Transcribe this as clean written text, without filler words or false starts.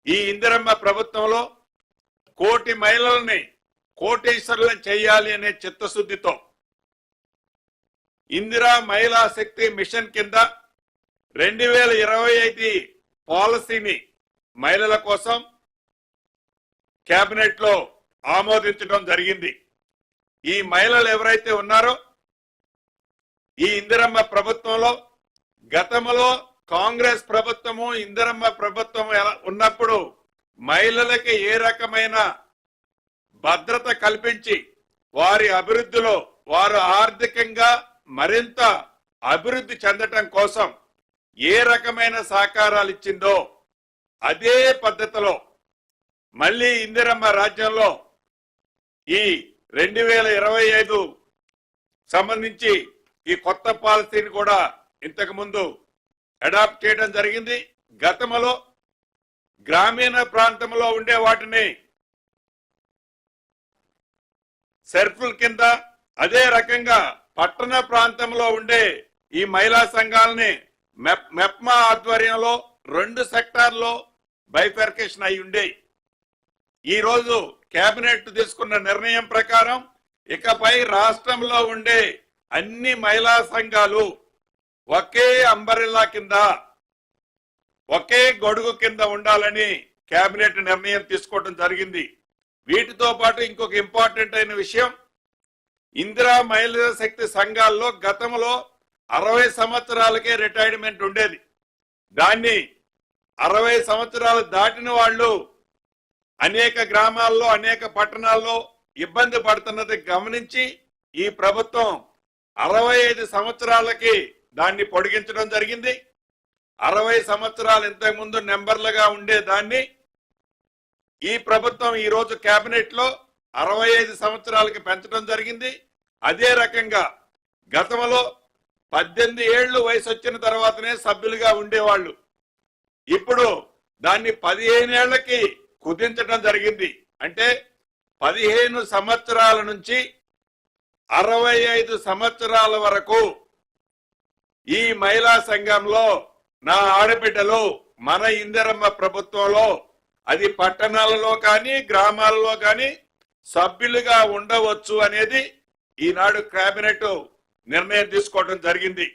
ఈ ఇందిరమ్మ ప్రభుత్వంలో కోటి మహిళల్ని కోటీశ్వరులను చేయాలి అనే చిత్తశుద్ధితో ఇందిరా మహిళా శక్తి మిషన్ కింద 2025 పాలసీని మహిళల కోసం కేబినెట్ లో ఆమోదించడం జరిగింది. ఈ మహిళలు ఎవరైతే ఉన్నారో ఈ ఇందిరమ్మ ప్రభుత్వంలో గతంలో కాంగ్రెస్ ప్రభుత్వము ఇందిరమ్మ ప్రభుత్వం ఉన్నప్పుడు మహిళలకి ఏ రకమైన భద్రత కల్పించి వారి అభివృద్ధిలో వారు ఆర్థికంగా మరింత అభివృద్ధి చెందటం కోసం ఏ రకమైన సహకారాలు ఇచ్చిందో అదే పద్ధతిలో మళ్ళీ ఇందిరమ్మ రాజ్యంలో ఈ 2025 సంబంధించి ఈ కొత్త పాలసీని కూడా ఇంతకు ముందు అడాప్ట్ చేయడం జరిగింది. గతంలో గ్రామీణ ప్రాంతంలో ఉండే వాటిని సెర్ఫుల కింద, అదే రకంగా పట్టణ ప్రాంతంలో ఉండే ఈ మహిళా సంఘాలని మెప్మా ఆధ్వర్యంలో 2 సెక్టార్లో బైఫర్కేషన్ అయి ఉండే. ఈ రోజు కేబినెట్ తీసుకున్న నిర్ణయం ప్రకారం ఇకపై రాష్ట్రంలో ఉండే అన్ని మహిళా సంఘాలు ఒకే అంబరిల్లా కింద, ఒకే గొడుగు కింద ఉండాలని కేబినెట్ నిర్ణయం తీసుకోవడం జరిగింది. వీటితో పాటు ఇంకొక ఇంపార్టెంట్ అయిన విషయం, ఇందిరా మహిళా శక్తి సంఘాల్లో గతంలో 60 సంవత్సరాలకే రిటైర్మెంట్ ఉండేది. దాన్ని 60 సంవత్సరాలు దాటిన వాళ్ళు అనేక గ్రామాల్లో అనేక పట్టణాల్లో ఇబ్బంది పడుతున్నది గమనించి ఈ ప్రభుత్వం 65 సంవత్సరాలకి దాన్ని పొడిగించడం జరిగింది. 60 సంవత్సరాలు ఇంతకు ముందు నెంబర్లుగా ఉండే దాన్ని ఈ ప్రభుత్వం ఈ రోజు కేబినెట్ లో 65 సంవత్సరాలకి పెంచడం జరిగింది. అదే రకంగా గతంలో 18 ఏళ్లు వయసు వచ్చిన తర్వాతనే సభ్యులుగా ఉండేవాళ్ళు, ఇప్పుడు దాన్ని 15 ఏళ్లకి కుదించడం జరిగింది. అంటే 15 సంవత్సరాల నుంచి 65 సంవత్సరాల వరకు ఈ మహిళా సంఘంలో నా ఆడబిడ్డలు మన ఇందిరమ్మ ప్రభుత్వంలో అది పట్టణాలలో కానీ గ్రామాలలో కానీ సభ్యులుగా ఉండవచ్చు అనేది ఈనాడు కేబినెట్ నిర్ణయం తీసుకోవడం జరిగింది.